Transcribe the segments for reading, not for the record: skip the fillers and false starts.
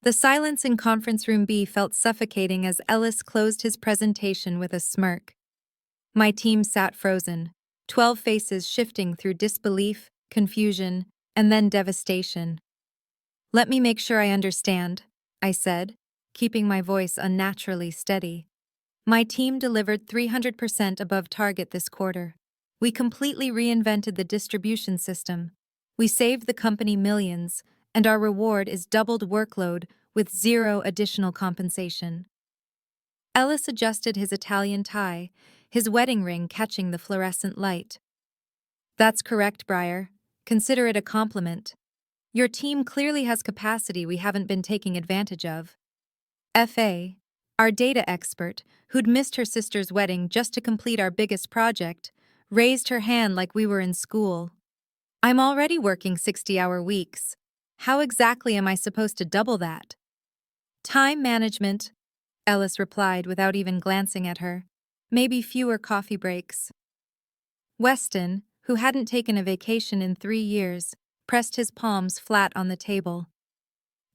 The silence in conference room B felt suffocating as Ellis closed his presentation with a smirk. My team sat frozen, 12 faces shifting through disbelief, confusion, and then devastation. "Let me make sure I understand," I said, keeping my voice unnaturally steady. "My team delivered 300% above target this quarter. We completely reinvented the distribution system. We saved the company millions, and our reward is doubled workload with zero additional compensation." Ellis adjusted his Italian tie, his wedding ring catching the fluorescent light. "That's correct, Breyer. Consider it a compliment. Your team clearly has capacity we haven't been taking advantage of." FA, our data expert, who'd missed her sister's wedding just to complete our biggest project, raised her hand like we were in school. "I'm already working 60-hour weeks. How exactly am I supposed to double that?" "Time management," Ellis replied without even glancing at her. "Maybe fewer coffee breaks." Weston, who hadn't taken a vacation in 3 years, pressed his palms flat on the table.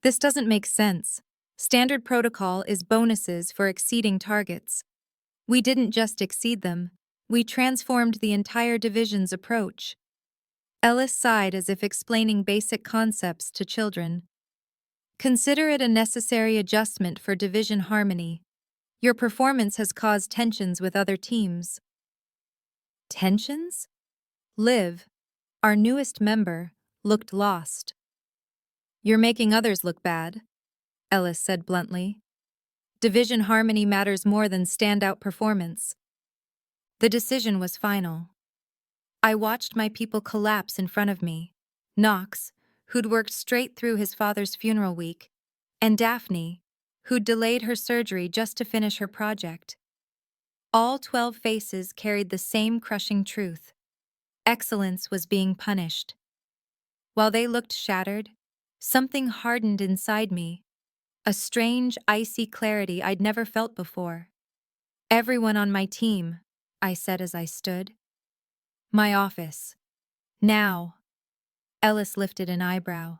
"This doesn't make sense. Standard protocol is bonuses for exceeding targets. We didn't just exceed them, we transformed the entire division's approach." Ellis sighed as if explaining basic concepts to children. "Consider it a necessary adjustment for division harmony. Your performance has caused tensions with other teams." "Tensions?" Liv, our newest member, looked lost. "You're making others look bad," Ellis said bluntly. "Division harmony matters more than standout performance." The decision was final. I watched my people collapse in front of me. Knox, who'd worked straight through his father's funeral week, and Daphne, who'd delayed her surgery just to finish her project. All 12 faces carried the same crushing truth. Excellence was being punished. While they looked shattered, something hardened inside me, a strange, icy clarity I'd never felt before. "Everyone on my team," I said as I stood. "My office. Now." Ellis lifted an eyebrow.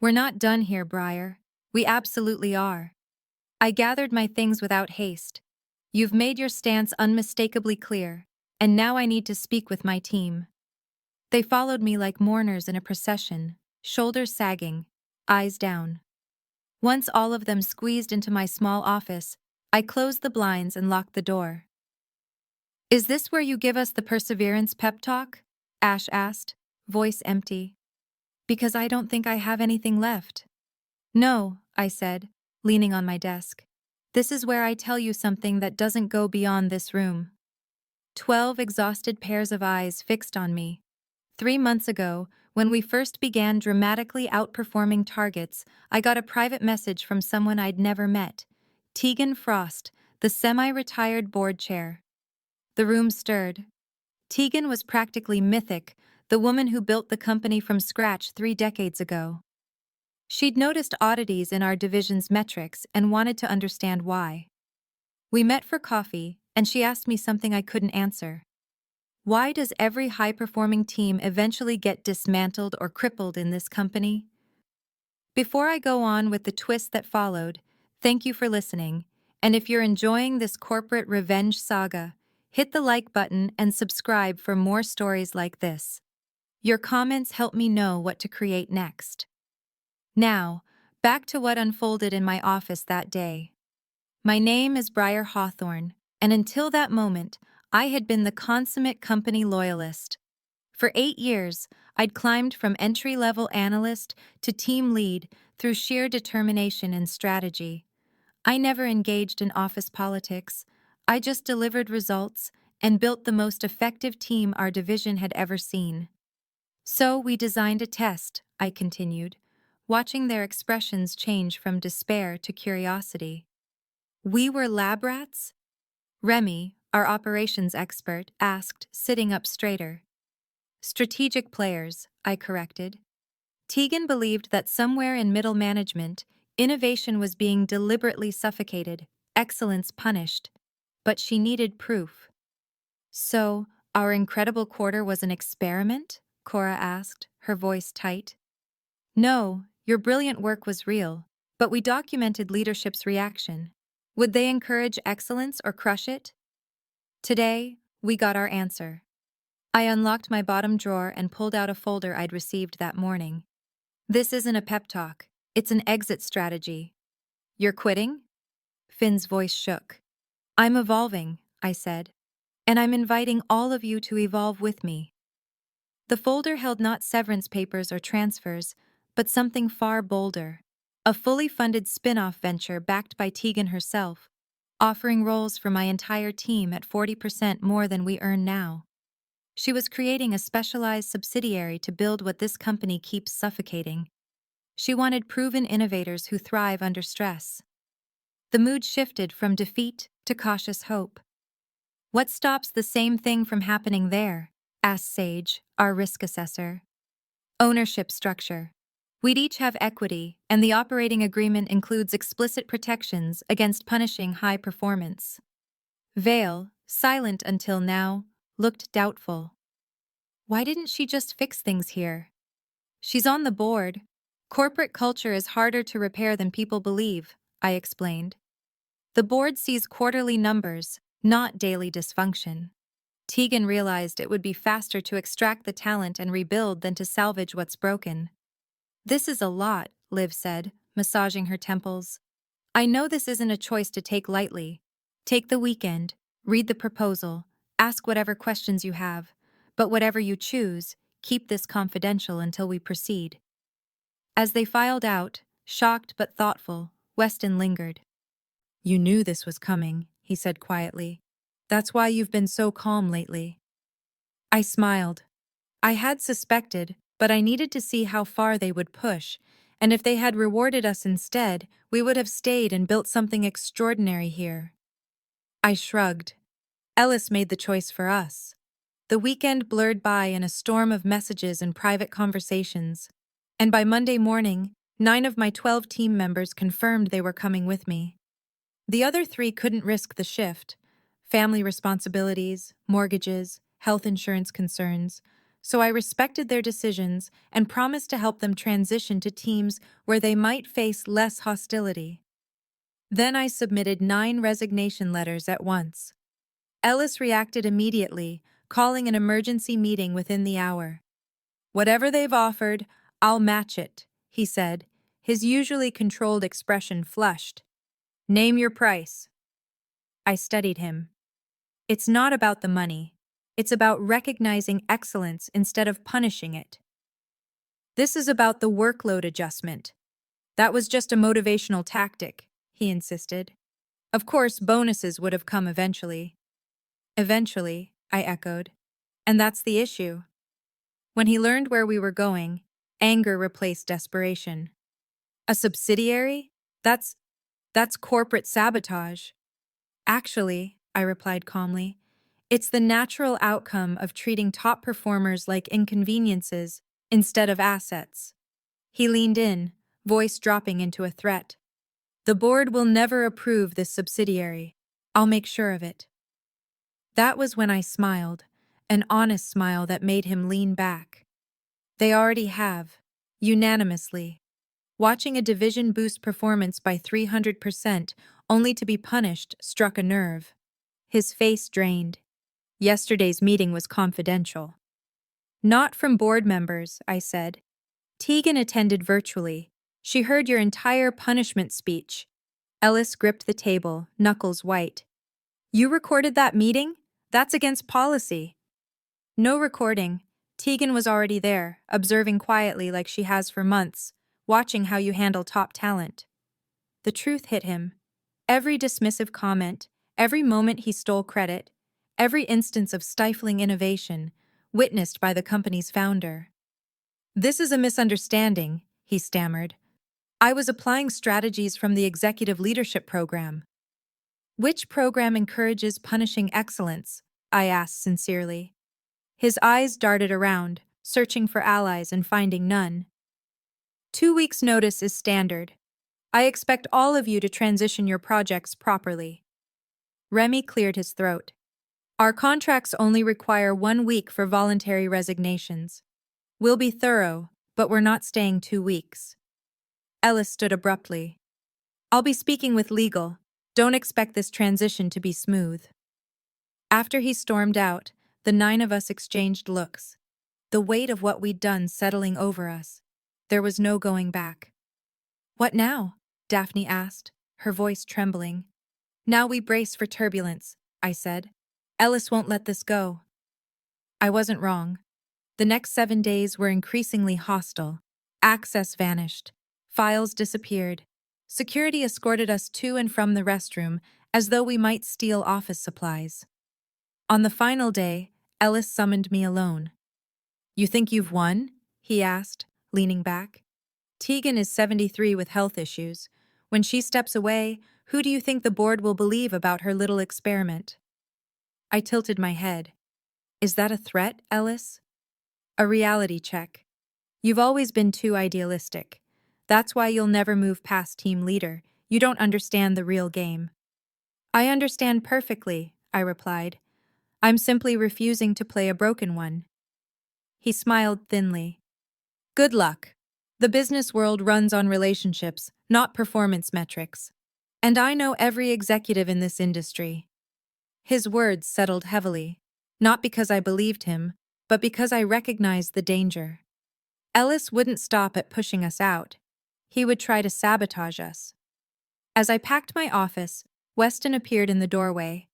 "We're not done here, Breyer. We absolutely are." I gathered my things without haste. "You've made your stance unmistakably clear, and now I need to speak with my team." They followed me like mourners in a procession, shoulders sagging, eyes down. Once all of them squeezed into my small office, I closed the blinds and locked the door. "Is this where you give us the perseverance pep talk?" Ash asked, voice empty. "Because I don't think I have anything left." "No," I said, leaning on my desk. "This is where I tell you something that doesn't go beyond this room." 12 exhausted pairs of eyes fixed on me. 3 months ago, when we first began dramatically outperforming targets, I got a private message from someone I'd never met. Tegan Frost, the semi-retired board chair. The room stirred. Tegan was practically mythic, the woman who built the company from scratch 3 decades ago. She'd noticed oddities in our division's metrics and wanted to understand why. We met for coffee, and she asked me something I couldn't answer. Why does every high-performing team eventually get dismantled or crippled in this company? Before I go on with the twist that followed, thank you for listening, and if you're enjoying this corporate revenge saga, hit the like button and subscribe for more stories like this. Your comments help me know what to create next. Now, back to what unfolded in my office that day. My name is Breyer Hawthorne, and until that moment, I had been the consummate company loyalist. For 8 years, I'd climbed from entry-level analyst to team lead through sheer determination and strategy. I never engaged in office politics. I just delivered results and built the most effective team our division had ever seen. "So we designed a test," I continued, watching their expressions change from despair to curiosity. "We were lab rats?" Remy, our operations expert, asked, sitting up straighter. "Strategic players," I corrected. Tegan believed that somewhere in middle management, innovation was being deliberately suffocated, excellence punished. But she needed proof. "So, our incredible quarter was an experiment?" Cora asked, her voice tight. "No, your brilliant work was real, But we documented leadership's reaction. Would they encourage excellence or crush it? Today, we got our answer. I unlocked my bottom drawer and pulled out a folder I'd received that morning. This isn't a pep talk, it's an exit strategy. You're quitting? Finn's voice shook. I'm evolving, I said, and I'm inviting all of you to evolve with me. The folder held not severance papers or transfers, but something far bolder. A fully funded spin-off venture backed by Tegan herself, offering roles for my entire team at 40% more than we earn now. She was creating a specialized subsidiary to build what this company keeps suffocating. She wanted proven innovators who thrive under stress. The mood shifted from defeat to cautious hope. What stops the same thing from happening there? Asked Sage, our risk assessor. Ownership structure. We'd each have equity, and the operating agreement includes explicit protections against punishing high performance. Vale, silent until now, looked doubtful. Why didn't she just fix things here? She's on the board. Corporate culture is harder to repair than people believe, I explained. The board sees quarterly numbers, not daily dysfunction. Tegan realized it would be faster to extract the talent and rebuild than to salvage what's broken. This is a lot, Liv said, massaging her temples. I know this isn't a choice to take lightly. Take the weekend, read the proposal, ask whatever questions you have, but whatever you choose, keep this confidential until we proceed. As they filed out, shocked but thoughtful, Weston lingered. You knew this was coming, he said quietly. That's why you've been so calm lately. I smiled. I had suspected, but I needed to see how far they would push, and if they had rewarded us instead, we would have stayed and built something extraordinary here. I shrugged. Ellis made the choice for us. The weekend blurred by in a storm of messages and private conversations, and by Monday morning, 9 of my 12 team members confirmed they were coming with me. The other 3 couldn't risk the shift. Family responsibilities, mortgages, health insurance concerns, so I respected their decisions and promised to help them transition to teams where they might face less hostility. Then I submitted 9 resignation letters at once. Ellis reacted immediately, calling an emergency meeting within the hour. Whatever they've offered, I'll match it, he said, his usually controlled expression flushed. Name your price. I studied him. It's not about the money. It's about recognizing excellence instead of punishing it. This is about the workload adjustment. That was just a motivational tactic, he insisted. Of course, bonuses would have come eventually. Eventually, I echoed. And that's the issue. When he learned where we were going, anger replaced desperation. A subsidiary? That's corporate sabotage. Actually, I replied calmly, it's the natural outcome of treating top performers like inconveniences instead of assets. He leaned in, voice dropping into a threat. The board will never approve this subsidiary. I'll make sure of it. That was when I smiled, an honest smile that made him lean back. They already have, unanimously. Watching a division boost performance by 300% only to be punished struck a nerve. His face drained. Yesterday's meeting was confidential. Not from board members, I said. Tegan attended virtually. She heard your entire punishment speech. Ellis gripped the table, knuckles white. You recorded that meeting? That's against policy. No recording. Tegan was already there, observing quietly like she has for months, watching how you handle top talent. The truth hit him. Every dismissive comment, every moment he stole credit, every instance of stifling innovation, witnessed by the company's founder. This is a misunderstanding, he stammered. I was applying strategies from the executive leadership program. Which program encourages punishing excellence? I asked sincerely. His eyes darted around, searching for allies and finding none. 2 weeks' notice is standard. I expect all of you to transition your projects properly. Remy cleared his throat. Our contracts only require 1 week for voluntary resignations. We'll be thorough, but we're not staying 2 weeks. Ellis stood abruptly, I'll be speaking with legal. Don't expect this transition to be smooth. After he stormed out, the 9 of us exchanged looks, the weight of what we'd done settling over us. There was no going back. What now? Daphne asked, her voice trembling. Now we brace for turbulence, I said. Ellis won't let this go. I wasn't wrong. The next 7 days were increasingly hostile. Access vanished. Files disappeared. Security escorted us to and from the restroom as though we might steal office supplies. On the final day, Ellis summoned me alone. You think you've won? He asked, leaning back. Tegan is 73 with health issues. When she steps away, who do you think the board will believe about her little experiment? I tilted my head. Is that a threat, Ellis? A reality check. You've always been too idealistic. That's why you'll never move past team leader. You don't understand the real game. I understand perfectly, I replied. I'm simply refusing to play a broken one. He smiled thinly. Good luck. The business world runs on relationships, not performance metrics. And I know every executive in this industry. His words settled heavily, not because I believed him, but because I recognized the danger. Ellis wouldn't stop at pushing us out. He would try to sabotage us. As I packed my office, Weston appeared in the doorway.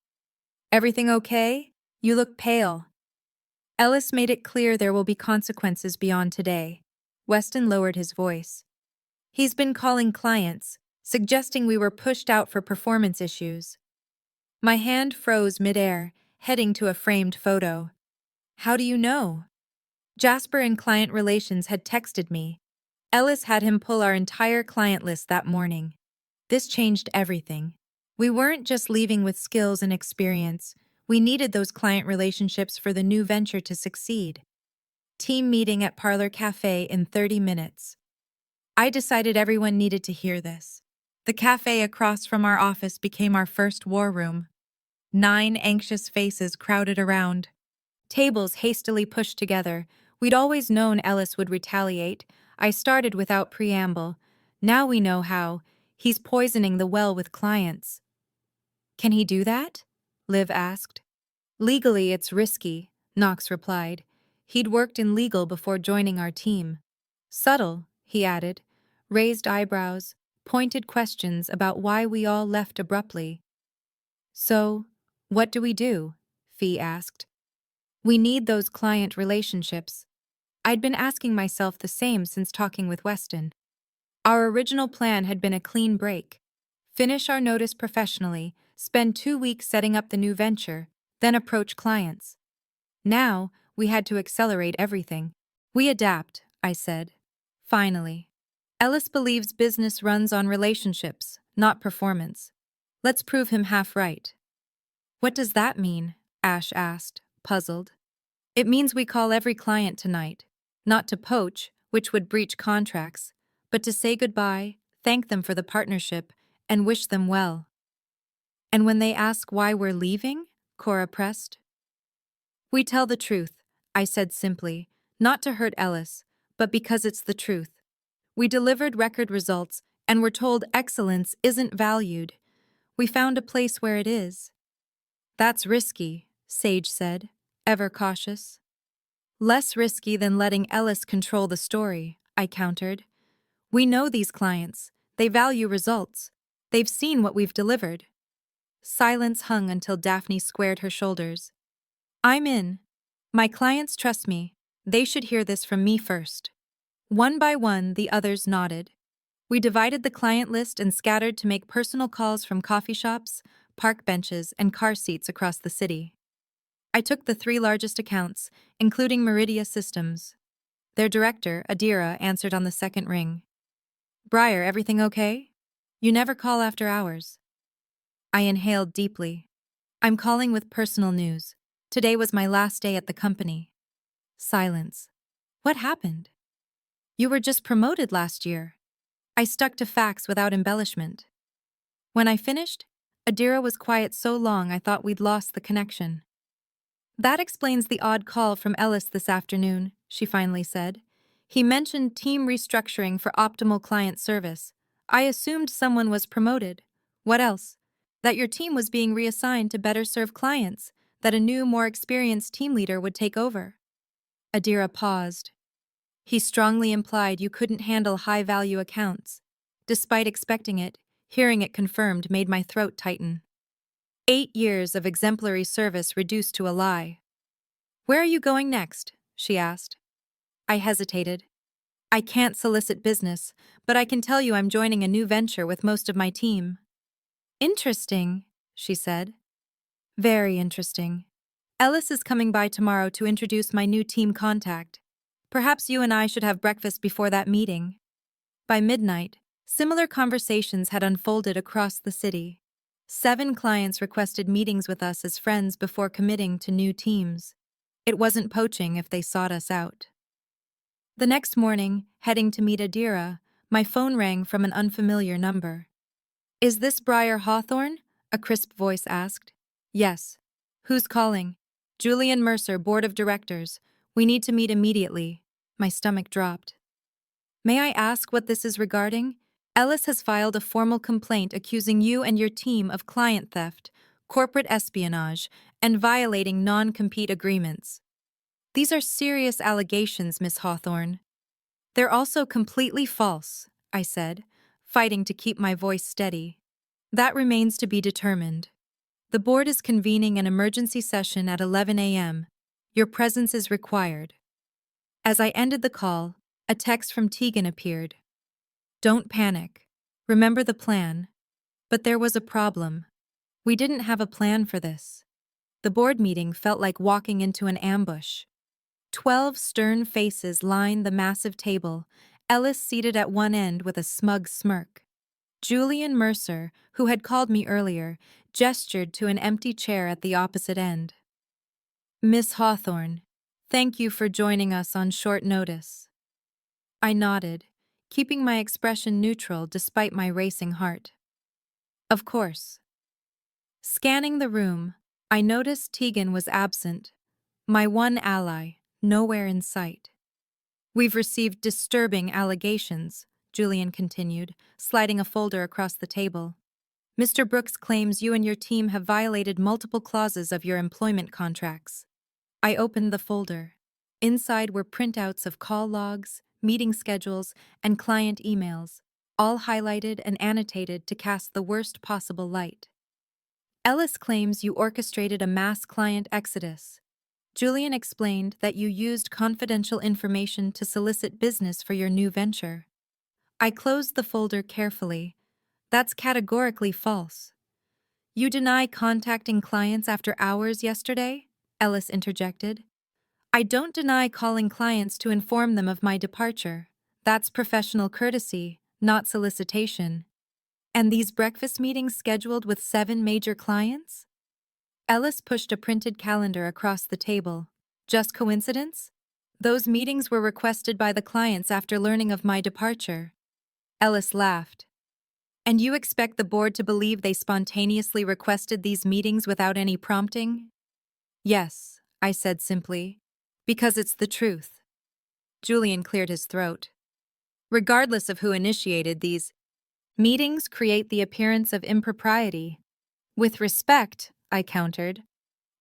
Everything okay? You look pale. Ellis made it clear there will be consequences beyond today. Weston lowered his voice. He's been calling clients, suggesting we were pushed out for performance issues. My hand froze midair, heading to a framed photo. How do you know? Jasper in client relations had texted me. Ellis had him pull our entire client list that morning. This changed everything. We weren't just leaving with skills and experience. We needed those client relationships for the new venture to succeed. Team meeting at Parlor Cafe in 30 minutes. I decided everyone needed to hear this. The cafe across from our office became our first war room. 9 anxious faces crowded around. Tables hastily pushed together. We'd always known Ellis would retaliate. I started without preamble. Now we know how. He's poisoning the well with clients. Can he do that? Liv asked. Legally, it's risky, Knox replied. He'd worked in legal before joining our team. Subtle, he added. Raised eyebrows, pointed questions about why we all left abruptly. So, what do we do? Fee asked. We need those client relationships. I'd been asking myself the same since talking with Weston. Our original plan had been a clean break. Finish our notice professionally, spend 2 weeks setting up the new venture, then approach clients. Now, we had to accelerate everything. We adapt, I said. Finally. Ellis believes business runs on relationships, not performance. Let's prove him half right. What does that mean? Ash asked, puzzled. It means we call every client tonight, not to poach, which would breach contracts, but to say goodbye, thank them for the partnership, and wish them well. And when they ask why we're leaving, Cora pressed. We tell the truth, I said simply, not to hurt Ellis, but because it's the truth. We delivered record results, and were told excellence isn't valued. We found a place where it is. That's risky, Sage said, ever cautious. Less risky than letting Ellis control the story, I countered. We know these clients. They value results. They've seen what we've delivered. Silence hung until Daphne squared her shoulders. I'm in. My clients trust me. They should hear this from me first. One by one, the others nodded. We divided the client list and scattered to make personal calls from coffee shops, park benches, and car seats across the city. I took the 3 largest accounts, including Meridia Systems. Their director, Adira, answered on the second ring. Briar, everything okay? You never call after hours. I inhaled deeply. I'm calling with personal news. Today was my last day at the company. Silence. What happened? You were just promoted last year. I stuck to facts without embellishment. When I finished, Adira was quiet so long I thought we'd lost the connection. That explains the odd call from Ellis this afternoon, she finally said. He mentioned team restructuring for optimal client service. I assumed someone was promoted. What else? That your team was being reassigned to better serve clients, that a new, more experienced team leader would take over. Adira paused. He strongly implied you couldn't handle high-value accounts. Despite expecting it, hearing it confirmed made my throat tighten. 8 years of exemplary service reduced to a lie. Where are you going next? She asked. I hesitated. I can't solicit business, but I can tell you I'm joining a new venture with most of my team. Interesting, she said. Very interesting. Ellis is coming by tomorrow to introduce my new team contact. Perhaps you and I should have breakfast before that meeting. By midnight, similar conversations had unfolded across the city. 7 clients requested meetings with us as friends before committing to new teams. It wasn't poaching if they sought us out. The next morning, heading to meet Adira, my phone rang from an unfamiliar number. Is this Briar Hawthorne? A crisp voice asked. Yes. Who's calling? Julian Mercer, Board of Directors. We need to meet immediately. My stomach dropped. May I ask what this is regarding? Ellis has filed a formal complaint accusing you and your team of client theft, corporate espionage, and violating non-compete agreements. These are serious allegations, Miss Hawthorne. They're also completely false, I said, fighting to keep my voice steady. That remains to be determined. The board is convening an emergency session at 11 a.m. Your presence is required. As I ended the call, a text from Tegan appeared. Don't panic. Remember the plan. But there was a problem. We didn't have a plan for this. The board meeting felt like walking into an ambush. 12 stern faces lined the massive table, Ellis seated at one end with a smug smirk. Julian Mercer, who had called me earlier, gestured to an empty chair at the opposite end. Miss Hawthorne, thank you for joining us on short notice. I nodded, keeping my expression neutral despite my racing heart. Of course. Scanning the room, I noticed Tegan was absent. My one ally, nowhere in sight. We've received disturbing allegations, Julian continued, sliding a folder across the table. Mr. Brooks claims you and your team have violated multiple clauses of your employment contracts. I opened the folder. Inside were printouts of call logs, meeting schedules, and client emails, all highlighted and annotated to cast the worst possible light. Ellis claims you orchestrated a mass client exodus. Julian explained that you used confidential information to solicit business for your new venture. I closed the folder carefully. That's categorically false. You deny contacting clients after hours yesterday? Ellis interjected. I don't deny calling clients to inform them of my departure. That's professional courtesy, not solicitation. And these breakfast meetings scheduled with 7 major clients? Ellis pushed a printed calendar across the table. Just coincidence? Those meetings were requested by the clients after learning of my departure. Ellis laughed. And you expect the board to believe they spontaneously requested these meetings without any prompting? Yes, I said simply. Because it's the truth. Julian cleared his throat. Regardless of who initiated these meetings create the appearance of impropriety. With respect, I countered.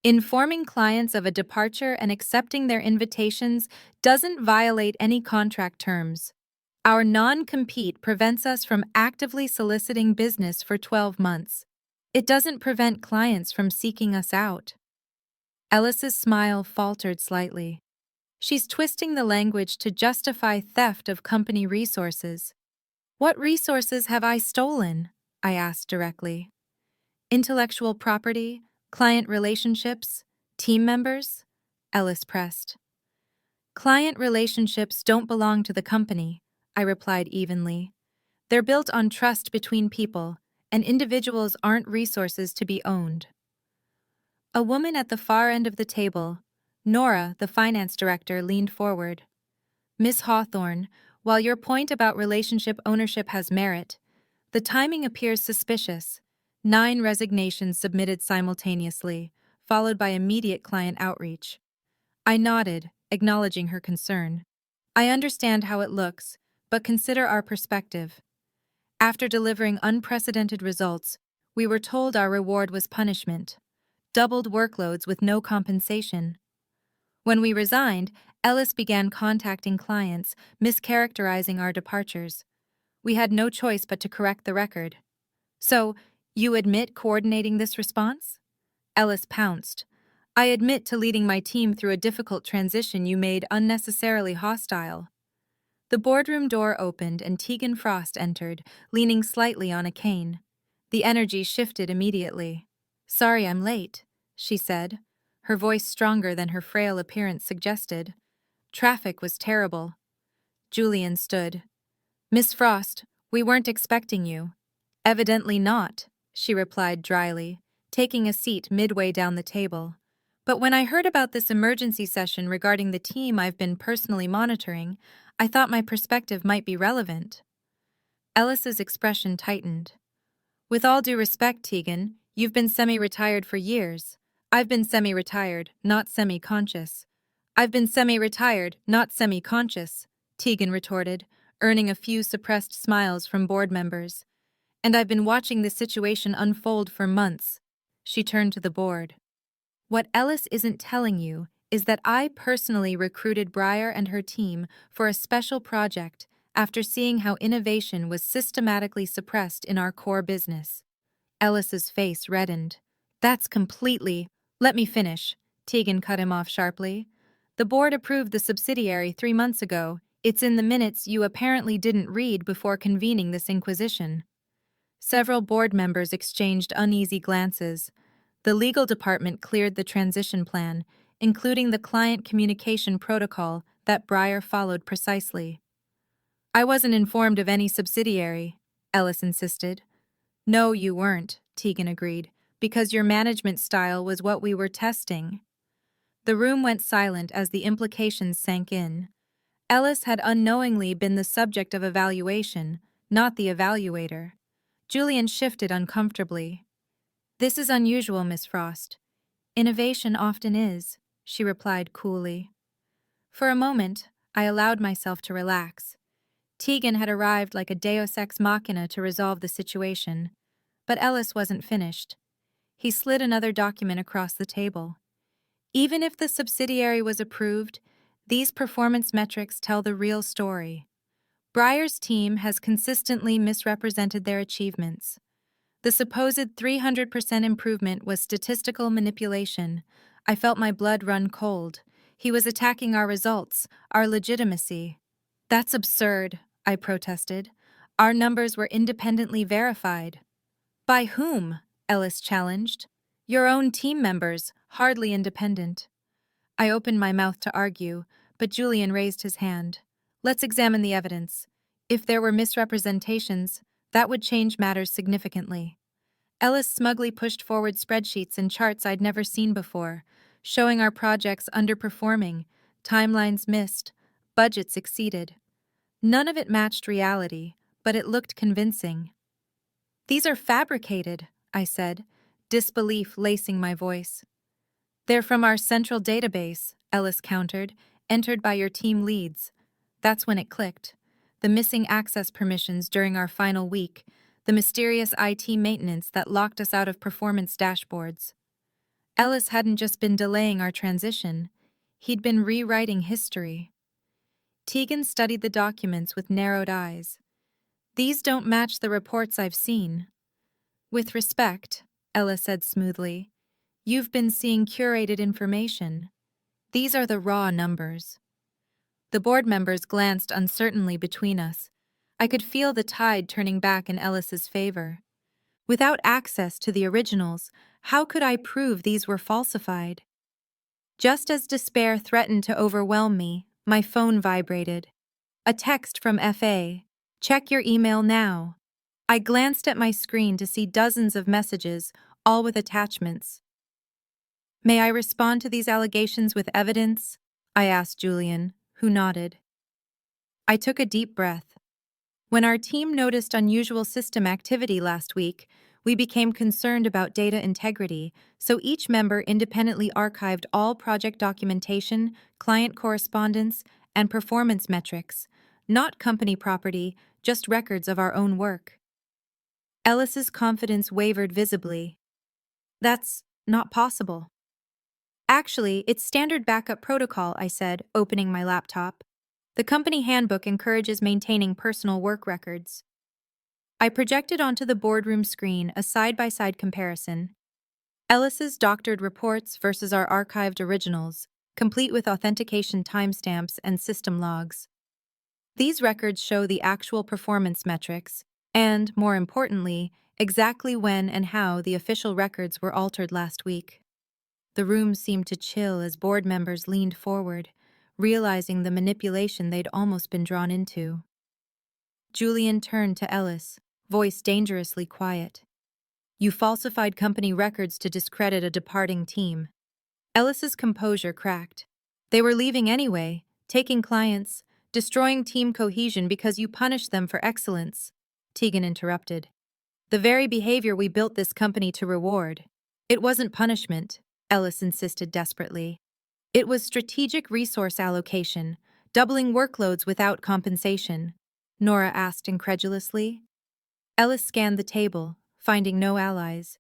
Informing clients of a departure and accepting their invitations doesn't violate any contract terms. Our non-compete prevents us from actively soliciting business for 12 months. It doesn't prevent clients from seeking us out. Ellis's smile faltered slightly. She's twisting the language to justify theft of company resources. What resources have I stolen? I asked directly. Intellectual property, client relationships, team members? Ellis pressed. Client relationships don't belong to the company, I replied evenly. They're built on trust between people, and individuals aren't resources to be owned. A woman at the far end of the table, Nora, the finance director, leaned forward. Miss Hawthorne, while your point about relationship ownership has merit, the timing appears suspicious. 9 resignations submitted simultaneously, followed by immediate client outreach. I nodded, acknowledging her concern. I understand how it looks, but consider our perspective. After delivering unprecedented results, we were told our reward was punishment, doubled workloads with no compensation. When we resigned, Ellis began contacting clients, mischaracterizing our departures. We had no choice but to correct the record. So, you admit coordinating this response? Ellis pounced. I admit to leading my team through a difficult transition you made unnecessarily hostile. The boardroom door opened and Tegan Frost entered, leaning slightly on a cane. The energy shifted immediately. Sorry I'm late, she said, her voice stronger than her frail appearance suggested. Traffic was terrible. Julian stood. Miss Frost, we weren't expecting you. Evidently not, she replied dryly, taking a seat midway down the table. But when I heard about this emergency session regarding the team I've been personally monitoring, I thought my perspective might be relevant. Ellis's expression tightened. With all due respect, Tegan, you've been semi-retired for years. I've been semi-retired, not semi-conscious. I've been semi-retired, not semi-conscious, Tegan retorted, earning a few suppressed smiles from board members. And I've been watching this situation unfold for months. She turned to the board. What Ellis isn't telling you is that I personally recruited Breyer and her team for a special project after seeing how innovation was systematically suppressed in our core business. Ellis's face reddened. That's completely— Let me finish, Tegan cut him off sharply. The board approved the subsidiary 3 months ago. It's in the minutes you apparently didn't read before convening this inquisition. Several board members exchanged uneasy glances. The legal department cleared the transition plan, including the client communication protocol that Breyer followed precisely. I wasn't informed of any subsidiary, Ellis insisted. No, you weren't, Tegan agreed, because your management style was what we were testing. The room went silent as the implications sank in. Ellis had unknowingly been the subject of evaluation, not the evaluator. Julian shifted uncomfortably. This is unusual, Miss Frost. Innovation often is, she replied coolly. For a moment, I allowed myself to relax. Tegan had arrived like a deus ex machina to resolve the situation. But Ellis wasn't finished. He slid another document across the table. Even if the subsidiary was approved, these performance metrics tell the real story. Breyer's team has consistently misrepresented their achievements. The supposed 300% improvement was statistical manipulation. I felt my blood run cold. He was attacking our results, our legitimacy. That's absurd, I protested. Our numbers were independently verified. By whom? Ellis challenged. Your own team members, hardly independent. I opened my mouth to argue, but Julian raised his hand. Let's examine the evidence. If there were misrepresentations, that would change matters significantly. Ellis smugly pushed forward spreadsheets and charts I'd never seen before, showing our projects underperforming, timelines missed, budgets exceeded. None of it matched reality, but it looked convincing. These are fabricated, I said, disbelief lacing my voice. They're from our central database, Ellis countered, entered by your team leads. That's when it clicked. The missing access permissions during our final week, the mysterious IT maintenance that locked us out of performance dashboards. Ellis hadn't just been delaying our transition, he'd been rewriting history. Tegan studied the documents with narrowed eyes. These don't match the reports I've seen. With respect, Ella said smoothly, you've been seeing curated information. These are the raw numbers. The board members glanced uncertainly between us. I could feel the tide turning back in Ellis's favor. Without access to the originals, how could I prove these were falsified? Just as despair threatened to overwhelm me, my phone vibrated. A text from FA. Check your email now. I glanced at my screen to see dozens of messages, all with attachments. May I respond to these allegations with evidence? I asked Julian, who nodded. I took a deep breath. When our team noticed unusual system activity last week, we became concerned about data integrity, so each member independently archived all project documentation, client correspondence, and performance metrics, not company property, just records of our own work. Ellis's confidence wavered visibly. That's not possible. Actually, it's standard backup protocol, I said, opening my laptop. The company handbook encourages maintaining personal work records. I projected onto the boardroom screen a side-by-side comparison. Ellis's doctored reports versus our archived originals, complete with authentication timestamps and system logs. These records show the actual performance metrics, and, more importantly, exactly when and how the official records were altered last week. The room seemed to chill as board members leaned forward, realizing the manipulation they'd almost been drawn into. Julian turned to Ellis, voice dangerously quiet. You falsified company records to discredit a departing team. Ellis's composure cracked. They were leaving anyway, taking clients, destroying team cohesion because you punished them for excellence. Tegan interrupted. The very behavior we built this company to reward. It wasn't punishment, Ellis insisted desperately. It was strategic resource allocation, doubling workloads without compensation. Nora asked incredulously. Ellis scanned the table, finding no allies.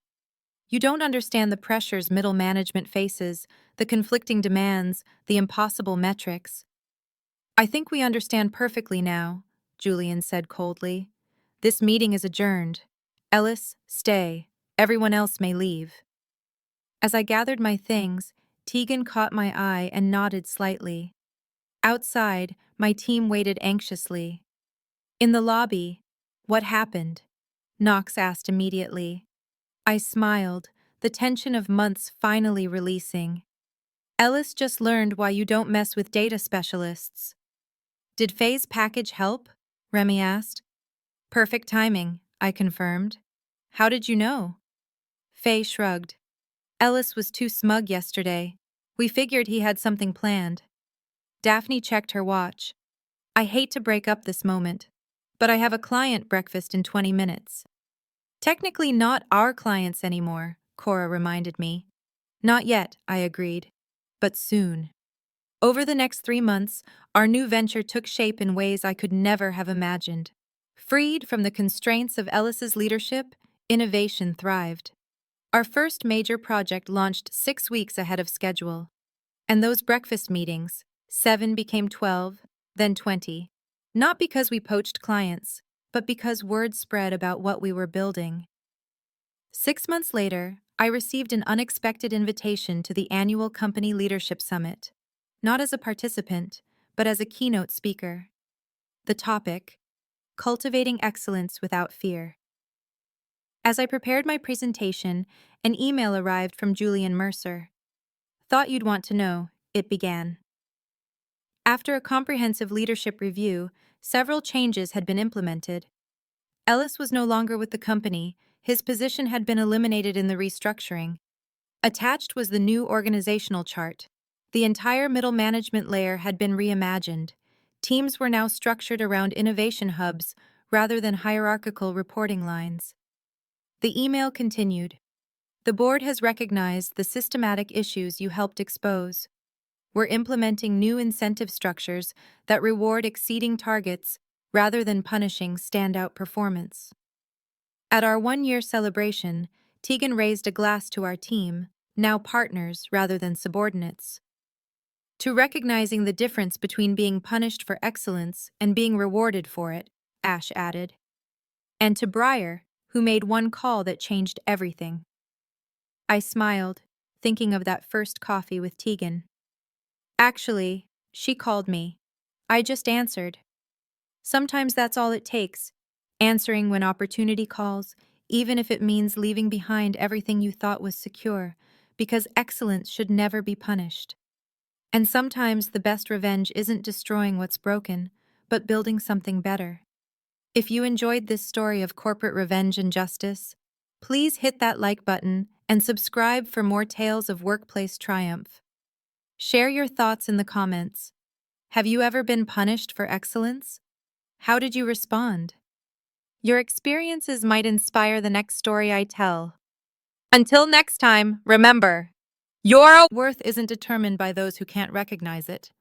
You don't understand the pressures middle management faces, the conflicting demands, the impossible metrics. I think we understand perfectly now, Julian said coldly. This meeting is adjourned. Ellis, stay. Everyone else may leave. As I gathered my things, Tegan caught my eye and nodded slightly. Outside, my team waited anxiously. In the lobby, what happened? Knox asked immediately. I smiled, the tension of months finally releasing. Ellis just learned why you don't mess with data specialists. Did Faye's package help? Remy asked. Perfect timing, I confirmed. How did you know? Faye shrugged. Ellis was too smug yesterday. We figured he had something planned. Daphne checked her watch. I hate to break up this moment, but I have a client breakfast in 20 minutes. Technically not our clients anymore, Cora reminded me. Not yet, I agreed. But soon. Over the next 3 months, our new venture took shape in ways I could never have imagined. Freed from the constraints of Ellis's leadership, innovation thrived. Our first major project launched 6 weeks ahead of schedule. And those breakfast meetings, 7 became 12, then 20. Not because we poached clients, but because word spread about what we were building. 6 months later, I received an unexpected invitation to the annual Company Leadership Summit, not as a participant, but as a keynote speaker. The topic, Cultivating Excellence Without Fear. As I prepared my presentation, an email arrived from Julian Mercer. Thought you'd want to know, it began. After a comprehensive leadership review, several changes had been implemented. Ellis was no longer with the company. His position had been eliminated in the restructuring. Attached was the new organizational chart. The entire middle management layer had been reimagined. Teams were now structured around innovation hubs rather than hierarchical reporting lines. The email continued. The board has recognized the systematic issues you helped expose. We're implementing new incentive structures that reward exceeding targets rather than punishing standout performance. At our 1-year celebration, Tegan raised a glass to our team, now partners rather than subordinates. To recognizing the difference between being punished for excellence and being rewarded for it, Ash added. And to Breyer, who made one call that changed everything. I smiled, thinking of that first coffee with Tegan. Actually, she called me. I just answered. Sometimes that's all it takes, answering when opportunity calls, even if it means leaving behind everything you thought was secure, because excellence should never be punished. And sometimes the best revenge isn't destroying what's broken, but building something better. If you enjoyed this story of corporate revenge and justice, please hit that like button and subscribe for more tales of workplace triumph. Share your thoughts in the comments. Have you ever been punished for excellence? How did you respond? Your experiences might inspire the next story I tell. Until next time, remember, your worth isn't determined by those who can't recognize it,